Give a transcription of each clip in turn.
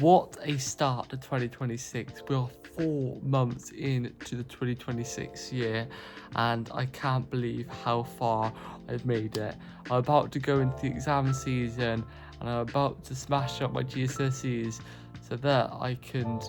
What a start to 2026. We are 4 months into the 2026 year and I can't believe how far I've made it. I'm about to go into the exam season and I'm about to smash up my GCSEs so that I can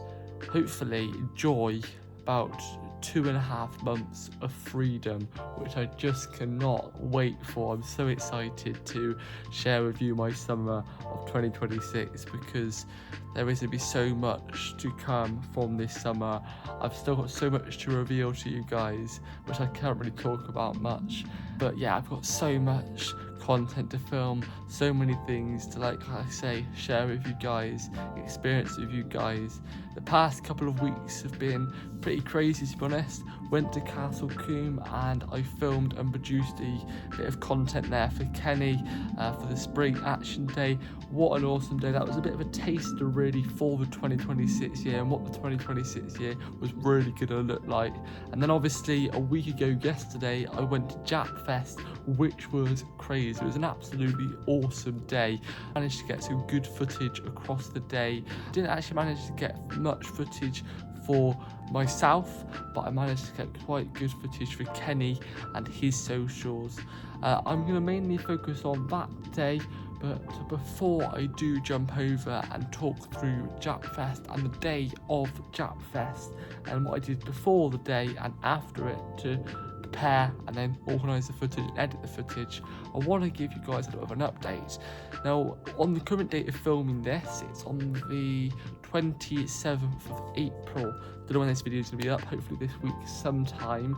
hopefully enjoy about 2.5 months of freedom, which I just cannot wait for. I'm so excited to share with you my summer of 2026 because there is going to be so much to come from this summer. I've still got so much to reveal to you guys, which I can't really talk about much, but yeah, I've got so much content to film, so many things to, like I say, share with you guys, experience with you guys. The past couple of weeks have been pretty crazy, to be honest. Went to Castle Combe and I filmed and produced a bit of content there for Kenny for the Spring Action Day. What an awesome day. That was a bit of a taster really for the 2026 year and what the 2026 year was really going to look like. And then obviously a week ago yesterday I went to JAPFEST, which was crazy. It was an absolutely awesome day. Managed to get some good footage across the day. Didn't actually manage to get much footage for myself, but I managed to get quite good footage for Kenny and his socials. I'm going to mainly focus on that day, but before I do jump over and talk through JAPFEST and the day of JAPFEST and what I did before the day and after it to prepare and then organise the footage and edit the footage, I want to give you guys a little bit of an update. Now, on the current date of filming this, it's on the 27th of April. Don't know when this video is going to be up, hopefully this week sometime.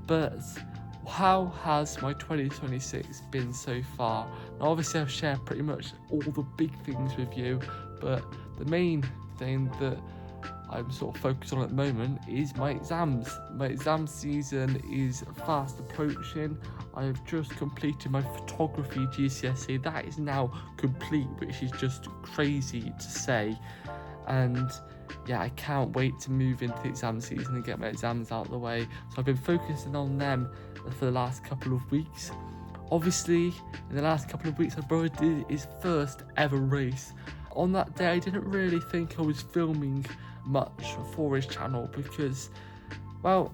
But how has my 2026 been so far? Now, obviously I've shared pretty much all the big things with you, but the main thing that I'm sort of focused on at the moment is my exams. My exam season is fast approaching. I have just completed my photography GCSE. That is now complete, which is just crazy to say. And yeah, I can't wait to move into the exam season and get my exams out of the way. So I've been focusing on them for the last couple of weeks. Obviously, in the last couple of weeks, my brother did his first ever race. On that day, I didn't really think I was filming much for his channel because, well,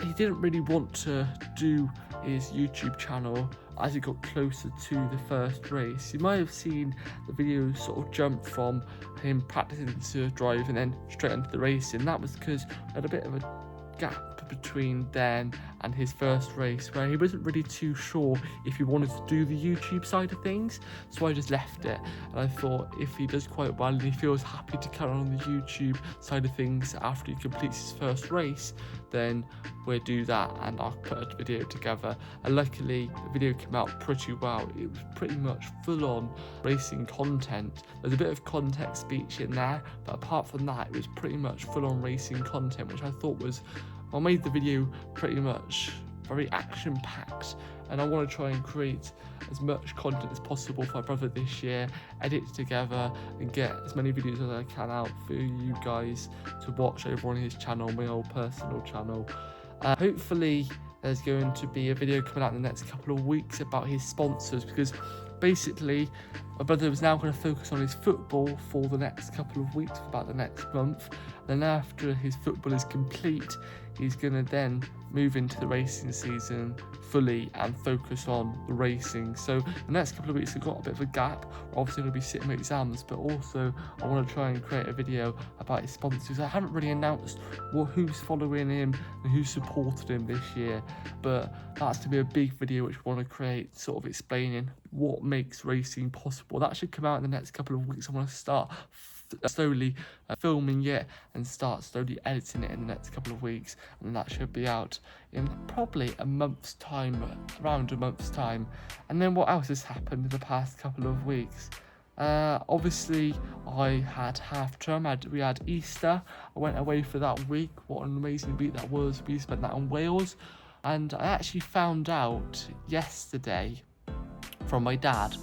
he didn't really want to do his YouTube channel as he got closer to the first race. You might have seen the video sort of jump from him practicing to drive and then straight into the racing. That was because I had a bit of a gap between then and his first race where he wasn't really too sure if he wanted to do the YouTube side of things, so I just left it. And I thought if he does quite well and he feels happy to carry on the YouTube side of things after he completes his first race, then we'll do that and I'll put a video together. And luckily the video came out pretty well. It was pretty much full on racing content. There's a bit of context speech in there, but apart from that it was pretty much full on racing content, which I thought was, I made the video pretty much very action packed, and I want to try and create as much content as possible for my brother this year, edit it together and get as many videos as I can out for you guys to watch over on his channel, my old personal channel. Hopefully there's going to be a video coming out in the next couple of weeks about his sponsors, because basically my brother was now going to focus on his football for the next couple of weeks, for about the next month. Then after his football is complete, he's going to then move into the racing season fully and focus on the racing. So the next couple of weeks I've got a bit of a gap. We're obviously going to be sitting my exams, but also I want to try and create a video about his sponsors. I haven't really announced who's following him and who supported him this year, but that's to be a big video which we want to create, sort of explaining what makes racing possible. That should come out in the next couple of weeks. I want to start slowly filming it and start slowly editing it in the next couple of weeks, and that should be out in probably a month's time, around a month's time. And then what else has happened in the past couple of weeks? Obviously I had half term, we had Easter. I went away for that week. What an amazing week that was. We spent that in Wales, and I actually found out yesterday from my dad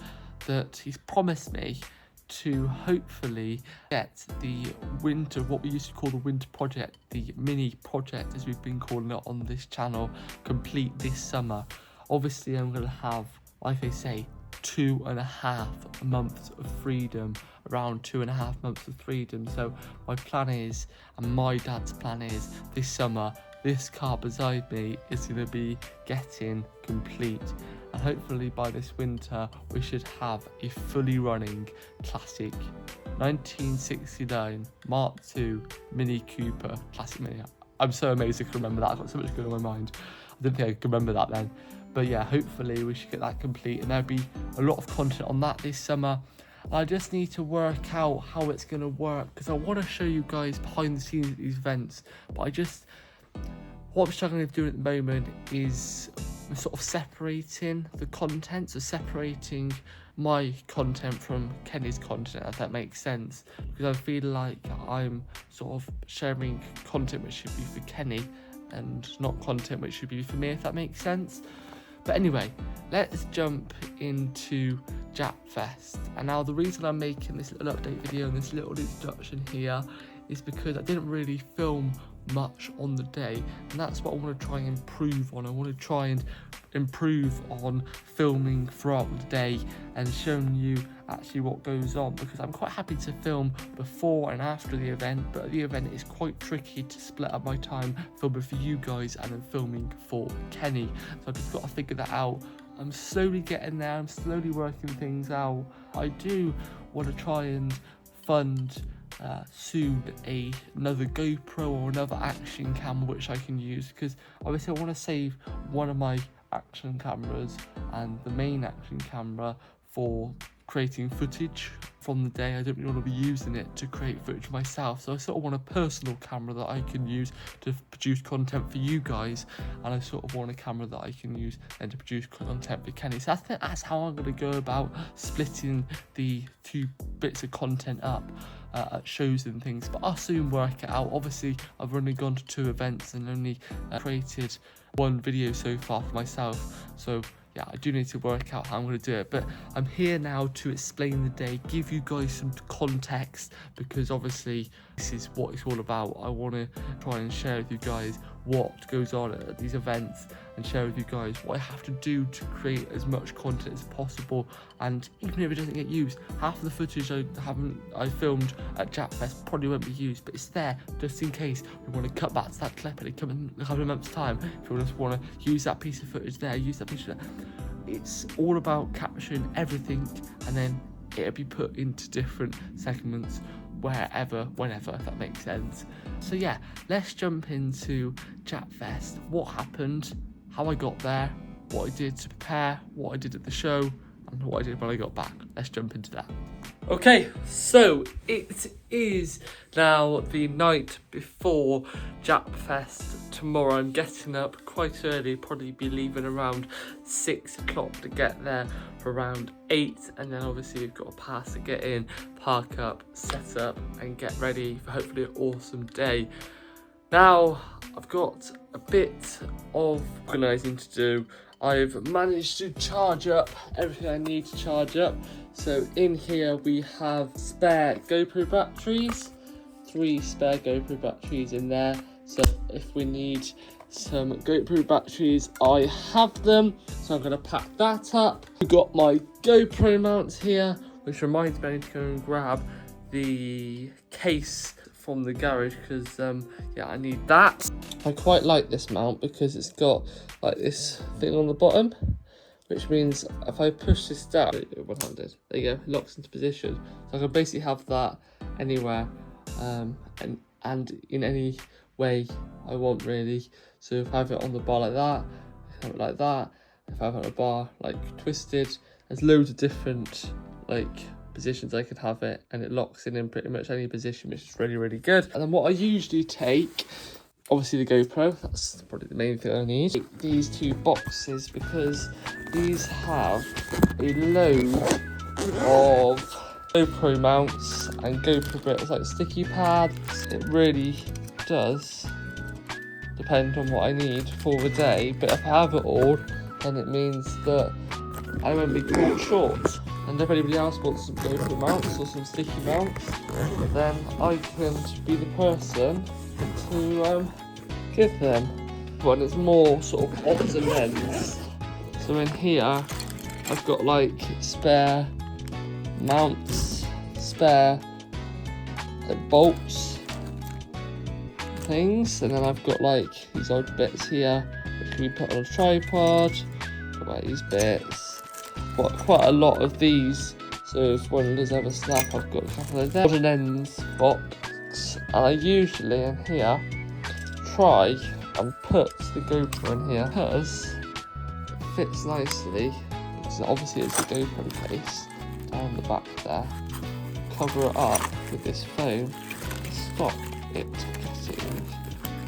that he's promised me to hopefully get the winter, what we used to call the winter project, the mini project as we've been calling it on this channel, complete this summer. Obviously I'm going to have, like I say, 2.5 months of freedom. I around 2.5 months of freedom. So my plan is, and my dad's plan is, this summer, this car beside me is going to be getting complete. And hopefully by this winter, we should have a fully running classic 1969 Mark II Mini Cooper Classic Mini. I'm so amazed I can remember that. I've got so much going on in my mind. I didn't think I could remember that then. But yeah, hopefully we should get that complete, and there'll be a lot of content on that this summer. I just need to work out how it's going to work, because I want to show you guys behind the scenes at these events. But what I'm struggling to do at the moment is sort of separating the content, so separating my content from Kenny's content, if that makes sense, because I feel like I'm sort of sharing content which should be for Kenny and not content which should be for me, if that makes sense. But anyway, let's jump into JAPFEST. And now the reason I'm making this little update video and this little introduction here is because I didn't really film much on the day, and that's what I want to try and improve on. I want to try and improve on filming throughout the day and showing you actually what goes on, because I'm quite happy to film before and after the event, but at the event it's quite tricky to split up my time filming for you guys and then filming for Kenny. So I've just got to figure that out. I'm slowly getting there, I'm slowly working things out. I do want to try and fund soon another GoPro or another action camera which I can use, because obviously I want to save one of my action cameras and the main action camera for creating footage from the day. I don't really want to be using it to create footage myself, so I sort of want a personal camera that I can use to produce content for you guys, and I sort of want a camera that I can use then to produce content for Kenny. So I think that's how I'm going to go about splitting the two bits of content up at shows and things, but I'll soon work it out. Obviously I've only gone to 2 events and only created 1 video so far for myself, so yeah, I do need to work out how I'm going to do it. But I'm here now to explain the day, give you guys some context, because obviously this is what it's all about. I want to try and share with you guys what goes on at these events and share with you guys what I have to do to create as much content as possible. And even if it doesn't get used, half of the footage I filmed at JAPFEST probably won't be used, but it's there just in case we want to cut back to that clip and it come in a couple of months' time. If we just want to use that piece of footage there, use that piece of there. It's all about capturing everything, and then it'll be put into different segments wherever, whenever, if that makes sense. So yeah, let's jump into JAPFEST. What happened, how I got there, what I did to prepare, what I did at the show, and what I did when I got back. Let's jump into that. Okay, so it is now the night before JAPFEST tomorrow. I'm getting up quite early, probably be leaving around 6 o'clock to get there for around 8, and then obviously we've got a pass to get in, park up, set up and get ready for hopefully an awesome day. Now I've got a bit of organising to do. I've managed to charge up everything I need to charge up. So in here we have spare GoPro batteries, 3 spare GoPro batteries in there. So if we need some GoPro batteries, I have them. So I'm going to pack that up. We've got my GoPro mounts here, which reminds me I need to go and grab the case from the garage, because yeah, I need that. I quite like this mount because it's got like this thing on the bottom, which means if I push this down, one-handed, there you go, it locks into position. So I can basically have that anywhere and in any way I want, really. So if I have it on the bar like that, I have it like that. If I have it on a bar like twisted, there's loads of different like positions I could have it, and it locks in pretty much any position, which is really, really good. And then what I usually take, obviously the GoPro, that's probably the main thing I need. These 2 boxes, because these have a load of GoPro mounts and GoPro bits like sticky pads. It really does depend on what I need for the day, but if I have it all, then it means that I won't be caught short. And if anybody else wants some GoPro mounts or some sticky mounts, then I can be the person to give them. But it's more sort of odds and ends. So in here, I've got like spare mounts, spare like bolts things, and then I've got like these old bits here which can be put on a tripod. Got like these bits, got quite a lot of these, so if one does ever snap I've got a couple of them. An ends box, and I usually in here try and put the GoPro in here because it fits nicely, because obviously it's a GoPro case down the back there. Cover it up with this foam to stop it getting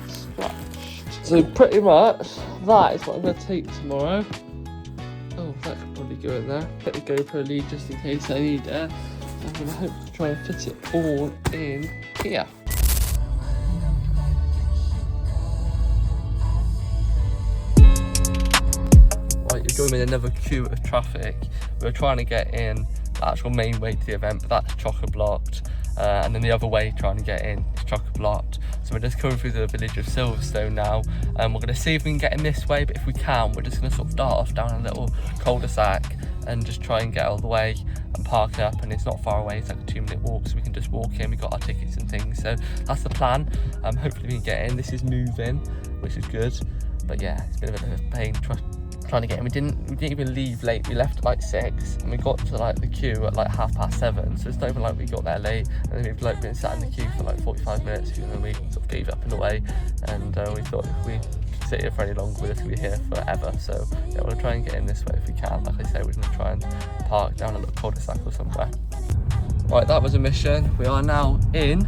scratched. So pretty much that is what I'm going to take tomorrow. Oh, that could probably go in there. Get the GoPro lead just in case I need it. I'm going to hope to try and fit it all in here. Right, you're going in another queue of traffic. We're trying to get in the actual main way to the event, but that's chock-a-blocked. And then the other way trying to get in is chock-a-blocked. So we're just coming through the village of Silverstone now. We're going to see if we can get in this way, but if we can, we're just going to sort of dart off down a little cul-de-sac and just try and get all the way and park up. And it's not far away, it's like a 2-minute walk, so we can just walk in. We got our tickets and things, so that's the plan. Hopefully we can get in. This is moving, which is good, but yeah, it's been a bit of a pain trying to get in. We didn't even leave late. We left at like 6 and we got to like the queue at like 7:30, so it's not even like we got there late, and then we've like been sat in the queue for like 45 minutes, and then we sort of gave up in a way, and we thought if we sit here for any longer we're just gonna be here forever. So yeah, we'll try and get in this way if we can. Like I say, we're gonna try and park down a little cul-de-sac or somewhere. Right, that was a mission. We are now in.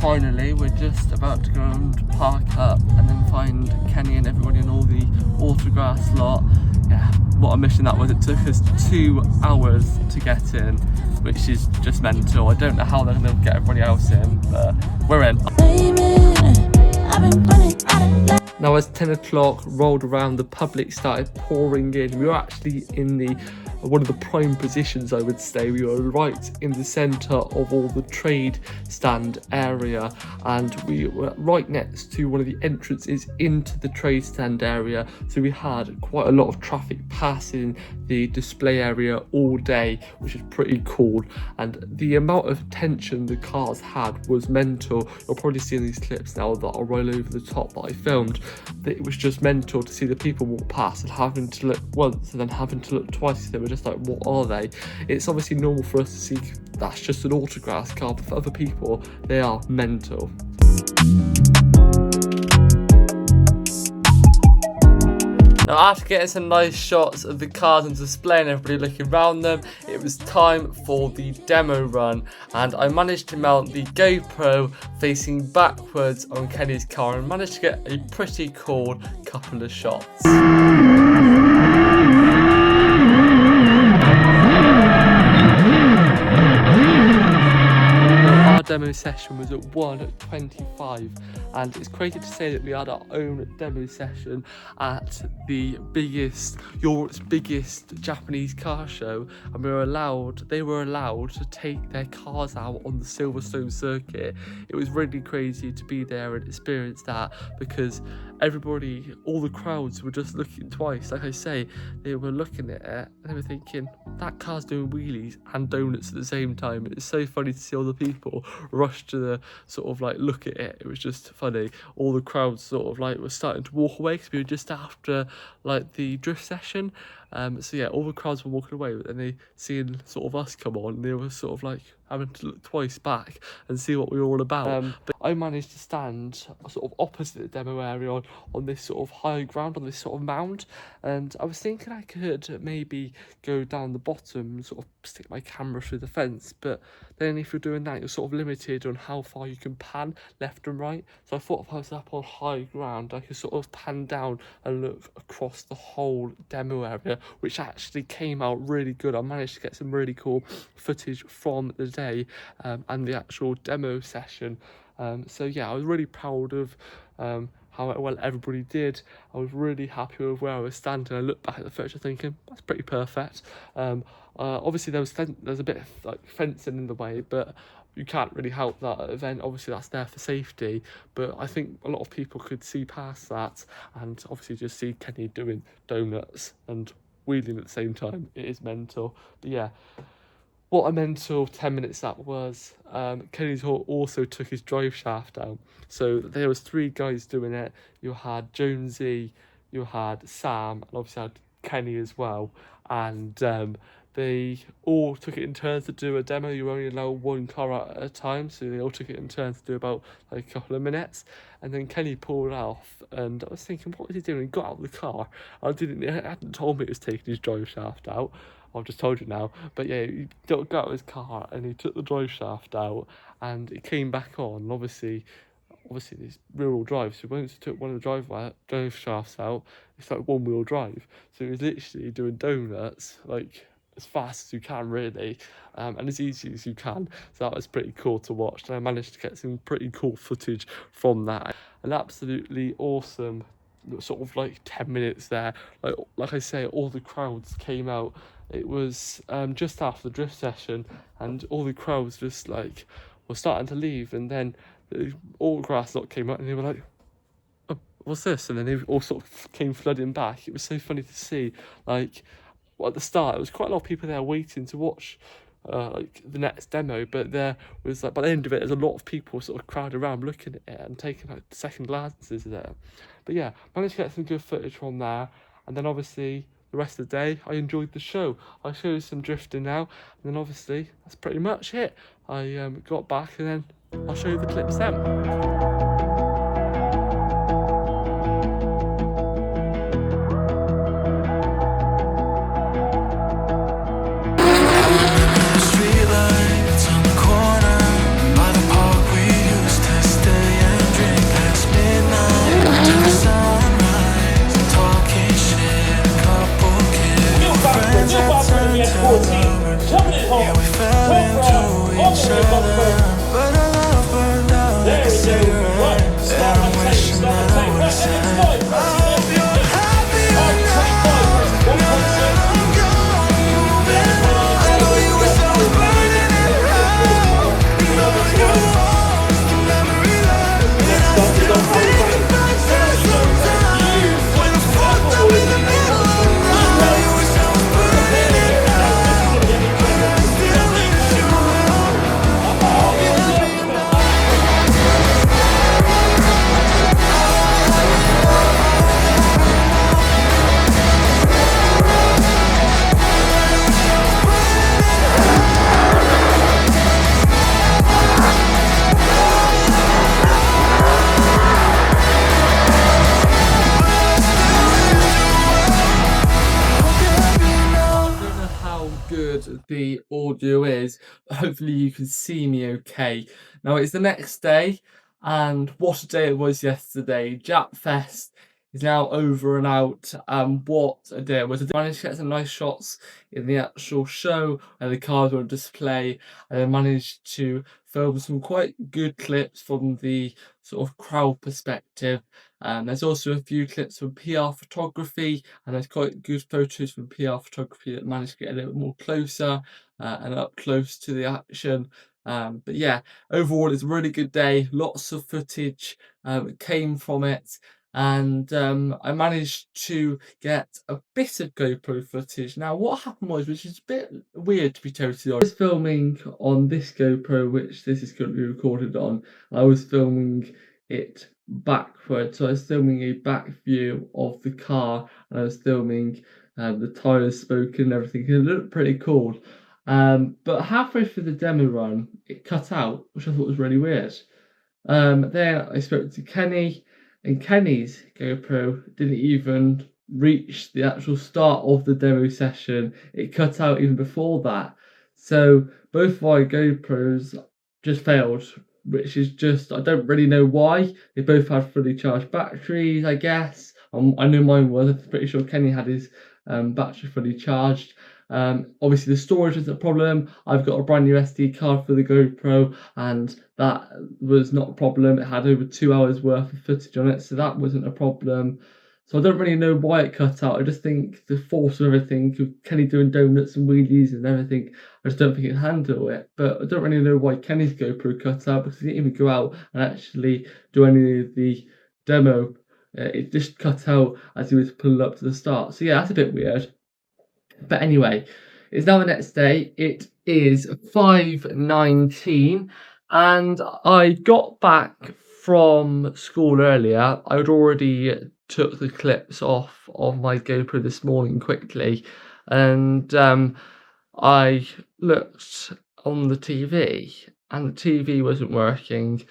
Finally, we're just about to go and park up and then find Kenny and everybody in all the Autograss lot. Yeah, what a mission that was. It took us 2 hours to get in, which is just mental. I don't know how they're going to get everybody else in, but we're in. Now as 10 o'clock rolled around, the public started pouring in. We were actually in one of the prime positions, I would say. We were right in the centre of all the trade stand area, and we were right next to one of the entrances into the trade stand area, so we had quite a lot of traffic passing the display area all day, which is pretty cool. And the amount of tension the cars had was mental. You'll probably see in these clips now that I'll roll over the top that I filmed, that it was just mental to see the people walk past and having to look once and then having to look twice. They were just like, what are they? It's obviously normal for us to see that's just an Autograss car, but for other people they are mental. Now after getting some nice shots of the cars on display and everybody looking around them, it was time for the demo run, and I managed to mount the GoPro facing backwards on Kenny's car and managed to get a pretty cool couple of shots. Our demo session was at 1:25, and it's crazy to say that we had our own demo session at the Europe's biggest Japanese car show, and they were allowed to take their cars out on the Silverstone circuit. It was really crazy to be there and experience that, because everybody, all the crowds were just looking twice. Like I say, they were looking at it and they were thinking, that car's doing wheelies and donuts at the same time. It's so funny to see all the people rush to the sort of like look at it. It was just funny. All the crowds sort of like were starting to walk away because we were just after like the drift session. So yeah, all the crowds were walking away, but then they seeing sort of us come on, they were sort of like having to look twice back and see what we were all about. But I managed to stand sort of opposite the demo area on this sort of high ground, on this sort of mound, and I was thinking I could maybe go down the bottom and sort of stick my camera through the fence, but then if you're doing that, you're sort of limited on how far you can pan left and right. So I thought if I was up on high ground, I could sort of pan down and look across the whole demo area, which actually came out really good. I managed to get some really cool footage from the day and the actual demo session. So yeah, I was really proud of how well everybody did. I was really happy with where I was standing. I looked back at the photo thinking, that's pretty perfect. Obviously there's a bit of like fencing in the way, but you can't really help that at an event. Obviously that's there for safety, but I think a lot of people could see past that and obviously just see Kenny doing donuts and wheeling at the same time. It is mental. But yeah, what a mental 10 minutes that was. Kenny's also took his drive shaft out. So there was 3 guys doing it. You had Jonesy, you had Sam, and obviously had Kenny as well. And they all took it in turns to do a demo. You only allow 1 car out at a time, so they all took it in turns to do about like a couple of minutes. And then Kenny pulled off, and I was thinking, what was he doing? He got out of the car. He hadn't told me he was taking his drive shaft out. I've just told you now. But yeah, he got out of his car and he took the drive shaft out, and it came back on. And obviously these rear-wheel drive. So once he took one of the drive shafts out, it's like one-wheel drive. So he was literally doing donuts like as fast as you can, really, and as easy as you can. So that was pretty cool to watch. And I managed to get some pretty cool footage from that. An absolutely awesome sort of like 10 minutes there. Like I say, all the crowds came out. It was just after the drift session, and all the crowds just like were starting to leave, and then the Autograss lot came out and they were like, oh, what's this? And then they all sort of came flooding back. It was so funny to see. Like, well, at the start, there was quite a lot of people there waiting to watch like the next demo, but there was like by the end of it, there's a lot of people sort of crowded around looking at it and taking like second glances at it. But yeah, managed to get some good footage from there, and then obviously the rest of the day I enjoyed the show. I showed you some drifting now, and then obviously that's pretty much it. I got back, and then I'll show you the clips then. The audio is, but hopefully you can see me okay. Now it's the next day, and what a day it was yesterday. Japfest is now over and out, and what a day it was. I managed to get some nice shots in the actual show where the cars were on display, and I managed to film some quite good clips from the sort of crowd perspective. There's also a few clips from PR photography, and there's quite good photos from PR photography that managed to get a little bit more closer and up close to the action. But yeah, overall it's a really good day. Lots of footage came from it, and I managed to get a bit of GoPro footage. Now what happened was, which is a bit weird to be totally honest, I was filming on this GoPro, which this is currently recorded on. I was filming it backwards, so I was filming a back view of the car, and I was filming the tyres smoking and everything. It looked pretty cool, but halfway through the demo run it cut out, which I thought was really weird. Then I spoke to Kenny, and Kenny's GoPro didn't even reach the actual start of the demo session. It cut out even before that. So both of our GoPros just failed, which is just, I don't really know why. They both had fully charged batteries, I guess. I know mine was. I'm pretty sure Kenny had his battery fully charged. Obviously the storage is a problem. I've got a brand new SD card for the GoPro, and that was not a problem. It had over 2 hours worth of footage on it, so that wasn't a problem. So I don't really know why it cut out. I just think the force of everything, with Kenny doing donuts and wheelies and everything, I just don't think it can handle it. But I don't really know why Kenny's GoPro cut out, because he didn't even go out and actually do any of the demo. It just cut out as he was pulling up to the start. So yeah, that's a bit weird. But anyway, it's now the next day. It is 5:19 and I got back from school earlier. I had already took the clips off of my GoPro this morning quickly, and I looked on the TV and the TV wasn't working.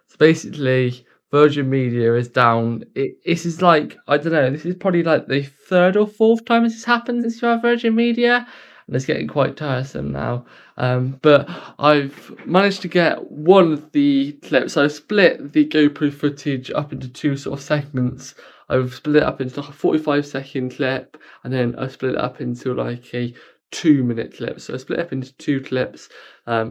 So basically, Virgin Media is down. This is like, I don't know, this is probably like the third or fourth time this has happened since you have Virgin Media. And it's getting quite tiresome now. But I've managed to get one of the clips. I've split the GoPro footage up into two sort of segments. I've split it up into like a 45-second clip, and then I split it up into like a 2-minute clip. So I split it up into two clips,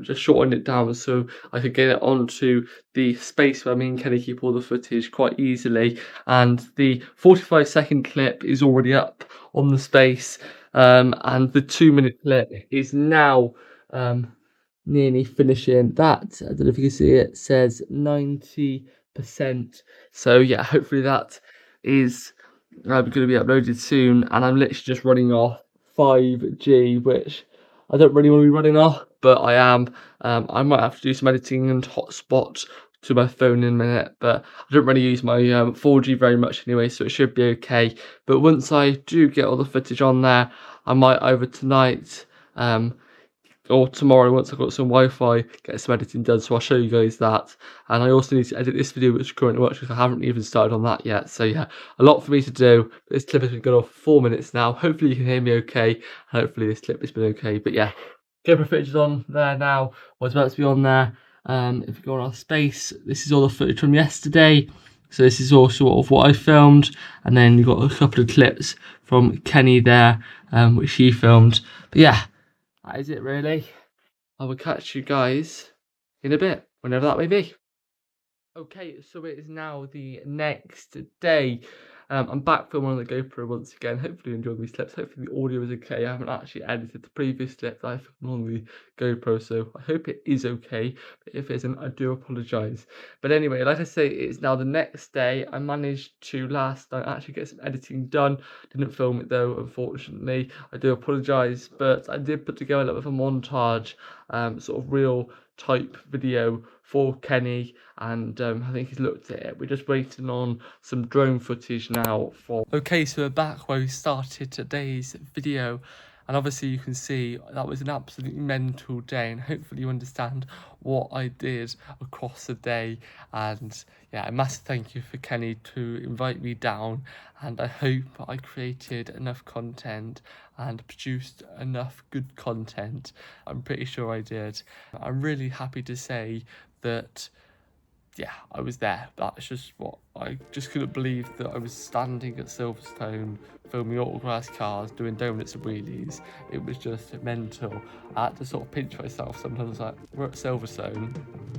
just shortened it down so I could get it onto the space where me and Kenny keep all the footage quite easily. And the 45-second clip is already up on the space, and the 2-minute clip is now nearly finishing. That, I don't know if you can see it, says 90%. So yeah, hopefully that is going to be uploaded soon. And I'm literally just running off 5G, which I don't really want to be running off, but I am. I might have to do some editing and hotspot to my phone in a minute, but I don't really use my 4G very much anyway, so it should be okay. But once I do get all the footage on there, I might either tonight or tomorrow, once I've got some Wi-Fi, get some editing done, so I'll show you guys that. And I also need to edit this video, which currently works, because I haven't even started on that yet. So yeah, a lot for me to do. This clip has been going off 4 minutes now. Hopefully you can hear me okay, and hopefully this clip has been okay. But yeah, GoPro footage is on there now, or it's about to be on there. If you go on our space, this is all the footage from yesterday. So this is all sort of what I filmed, and then you've got a couple of clips from Kenny there, which he filmed. But yeah, that is it really. I will catch you guys in a bit, whenever that may be. Okay, so it is now the next day. I'm back filming on the GoPro once again. Hopefully you enjoyed these clips. Hopefully the audio is okay. I haven't actually edited the previous clip that I filmed on the GoPro, so I hope it is okay. But if it isn't, I do apologise. But anyway, like I say, it's now the next day. I managed to last night actually get some editing done. Didn't film it though, unfortunately. I do apologise, but I did put together a little bit of a montage, sort of real type video for Kenny, and I think he's looked at it. We're just waiting on some drone footage now for... Okay, so we're back where we started today's video, and obviously you can see that was an absolutely mental day, and hopefully you understand what I did across the day. And yeah, a massive thank you for Kenny to invite me down, and I hope I created enough content and produced enough good content. I'm pretty sure I did. I'm really happy to say that, yeah, I was there. That's just what I just couldn't believe, that I was standing at Silverstone filming Autograss cars doing donuts and wheelies. It was just mental. I had to sort of pinch myself sometimes, like, we're at Silverstone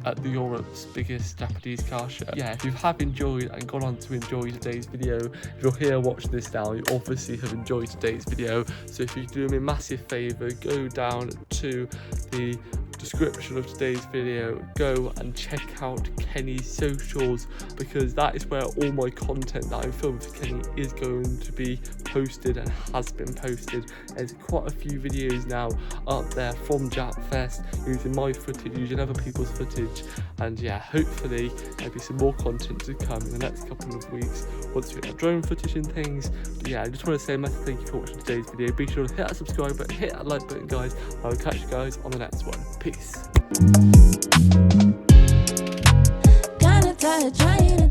at the Europe's biggest Japanese car show. Yeah, if you have enjoyed and gone on to enjoy today's video, if you're here watching this now, you obviously have enjoyed today's video. So if you do me a massive favour, go down to the description of today's video, go and check out Kenny's socials, because that is where all my content that I'm filming for Kenny is going to be posted and has been posted. There's quite a few videos now up there from JAPFEST, using my footage, using other people's footage, and yeah, hopefully there'll be some more content to come in the next couple of weeks once we get drone footage and things. But yeah, I just want to say a massive thank you for watching today's video. Be sure to hit that subscribe button, hit that like button, guys. I will catch you guys on the next one. Peace. Kinda tired trying to